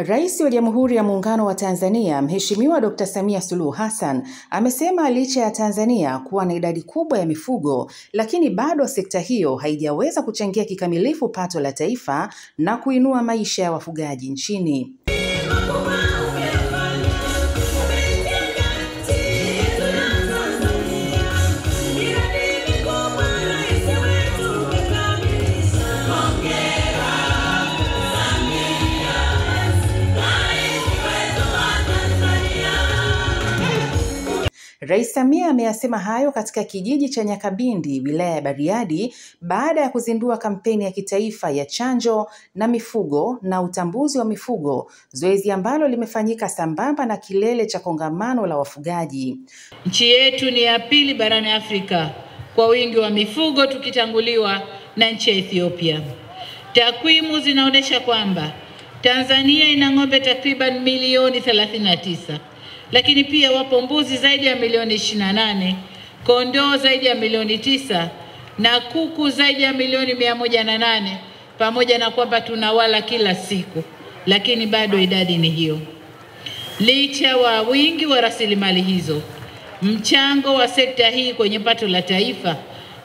Rais wa Jamhuri ya Muungano wa Tanzania, Mheshimiwa Dr. Samia Suluhu Hassan, amesema licha ya Tanzania kuwa na idadi kubwa ya mifugo, lakini bado sekta hiyo haijaweza kuchangia kikamilifu pato la taifa na kuinua maisha ya wafugaji nchini. Rais Samia ameyasema hayo katika kijiji cha Nyakabindi, wilaya ya Bariadi, baada ya kuzindua kampeni ya kitaifa ya chanjo na mifugo na utambuzi wa mifugo, zoezi ambalo limefanyika sambamba na kilele cha kongamano la wafugaji. Nchi yetu ni ya pili barani Afrika kwa wingi wa mifugo, tukitanguliwa na nchi ya Ethiopia. Takwimu zinaonyesha kwamba Tanzania ina ng'ombe takriban milioni 39. Lakini pia wapo mbuzi zaidi ya milioni 28, kondoo zaidi ya milioni 9 na kuku zaidi ya milioni 108, pamoja na kwamba tunawala kila siku, lakini bado idadi ni hiyo. Licha wa wingi wa rasilimali hizo, mchango wa sekta hii kwenye pato la taifa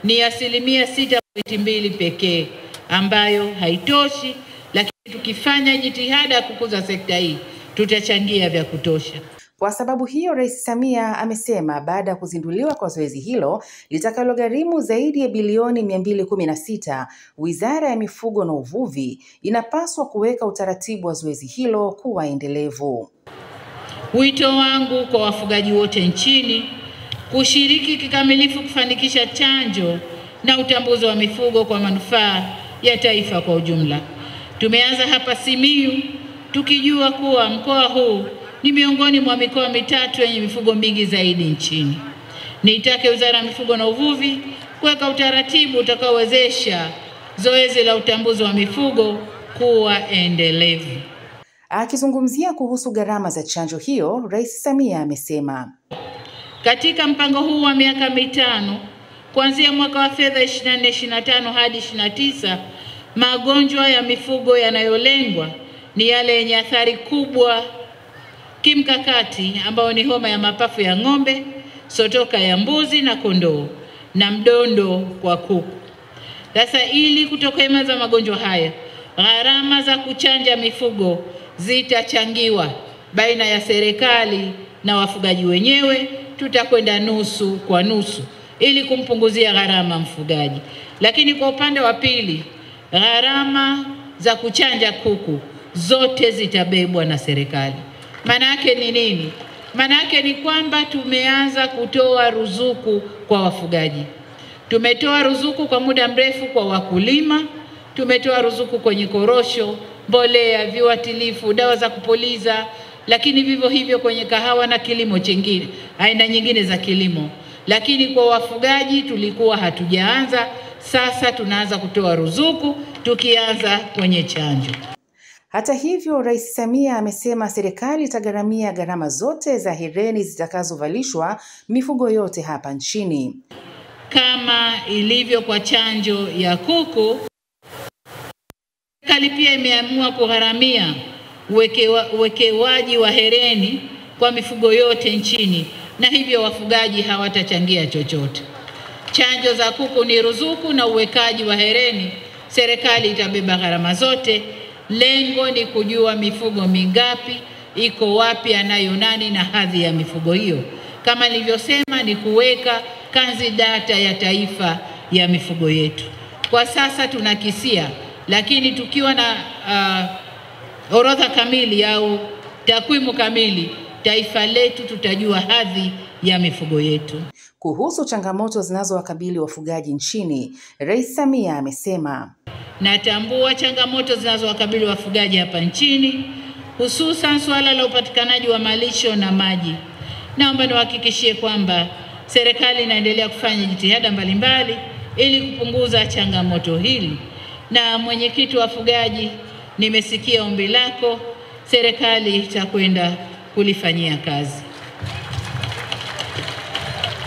ni 6.2% pekee, ambayo haitoshi, lakini tukifanya jitihada kukuza sekta hii tutachangia vya kutosha. Kwa sababu hiyo, Rais Samia amesema baada ya kuzinduliwa kwa zoezi hilo litakalogharimu zaidi ya bilioni 216, Wizara ya Mifugo na Uvuvi inapaswa kuweka utaratibu wa zoezi hilo kuwa endelevu. Wito wangu kwa wafugaji wote nchini kushiriki kikamilifu kufanikisha chanjo na utambuzi wa mifugo kwa manufaa ya taifa kwa ujumla. Tumeanza hapa Simiyu tukijua kuwa mkoa huu ni miongoni mwa mikoa mitatu yenye mifugo mingi zaidi nchini. Niitake Wizara ya Mifugo na Uvuvi kuweka utaratibu utakaowezesha zoezi la utambuzi wa mifugo kuwa endelevu. Akizungumzia kuhusu gharama za chanjo hiyo, Rais Samia amesema katika mpango huu wa miaka mitano kuanzia mwaka wa fedha 24-25 hadi 29, magonjwa ya mifugo yanayolengwa ni yale yenye athari kubwa kimkakati ambayo ni homa ya mapafu ya ng'ombe, sotoka ya mbuzi na kondoo, na mdondo kwa kuku. Sasa ili kutokomeza magonjwa haya, gharama za kuchanja mifugo zitachangiwa baina ya serikali na wafugaji wenyewe. Tutakwenda nusu kwa nusu ili kumpunguzia gharama mfugaji. Lakini kwa upande wa pili, gharama za kuchanja kuku zote zitabebwa na serikali. Maana yake ni nini? Maana yake ni kwamba tumeanza kutoa ruzuku kwa wafugaji. Tumetoa ruzuku kwa muda mrefu kwa wakulima, tumetoa ruzuku kwenye korosho, mbolea, viuatilifu, dawa za kupuliza, lakini vivyo hivyo kwenye kahawa na kilimo chingine, aina nyingine za kilimo. Lakini kwa wafugaji tulikuwa hatujaanza, sasa tunaanza kutoa ruzuku tukianza kwenye chanjo. Hata hivyo, Rais Samia amesema serikali itagharamia gharama zote za hereni zitakazovalishwa mifugo yote hapa nchini. Kama ilivyo kwa chanjo ya kuku, serikali pia imeamua kugharamia uwekewaji wa hereni kwa mifugo yote nchini, na hivyo wafugaji hawatachangia chochote. Chanjo za kuku ni ruzuku na uwekaji wa hereni serikali itabeba gharama zote. Lengo ni kujua mifugo mingapi, iko wapi, anayo nani na hadhi ya mifugo hiyo. Kama nilivyosema, ni kuweka kanzi data ya taifa ya mifugo yetu. Kwa sasa tunakisia, lakini tukiwa na orodha kamili au takwimu kamili, taifa letu tutajua hadhi ya mifugo yetu. Kuhusu changamoto zinazowakabili wafugaji nchini, Rais Samia amesema natambua changamoto zinazowakabili wafugaji hapa nchini, hususan suala la upatikanaji wa malisho na maji. Naomba niwahakikishie kwamba serikali inaendelea kufanya jitihada mbalimbali ili kupunguza changamoto hili. Na mwenyekiti wa wafugaji, nimesikia ombi lako, serikali itakwenda kulifanyia kazi.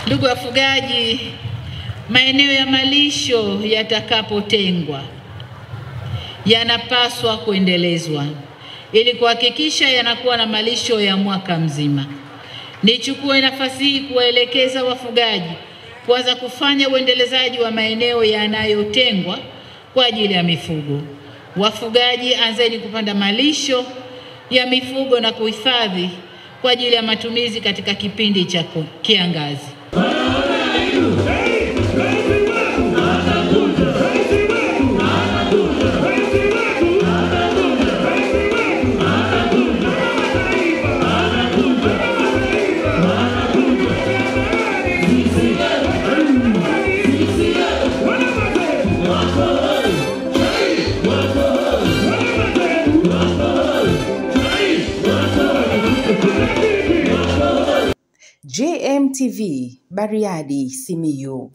Ndugu wafugaji, maeneo ya malisho yatakapotengwa yanapaswa kuendelezwa ili kuhakikisha yanakuwa na malisho ya mwaka mzima. Nichukue nafasi hii kuwaelekeza wafugaji kuanza kufanya uendelezaji wa maeneo yanayotengwa kwa ajili ya mifugo. Wafugaji, anzeni kupanda malisho ya mifugo na kuhifadhi kwa ajili ya matumizi katika kipindi cha kiangazi. JMTV, Bariadi, Simiyu.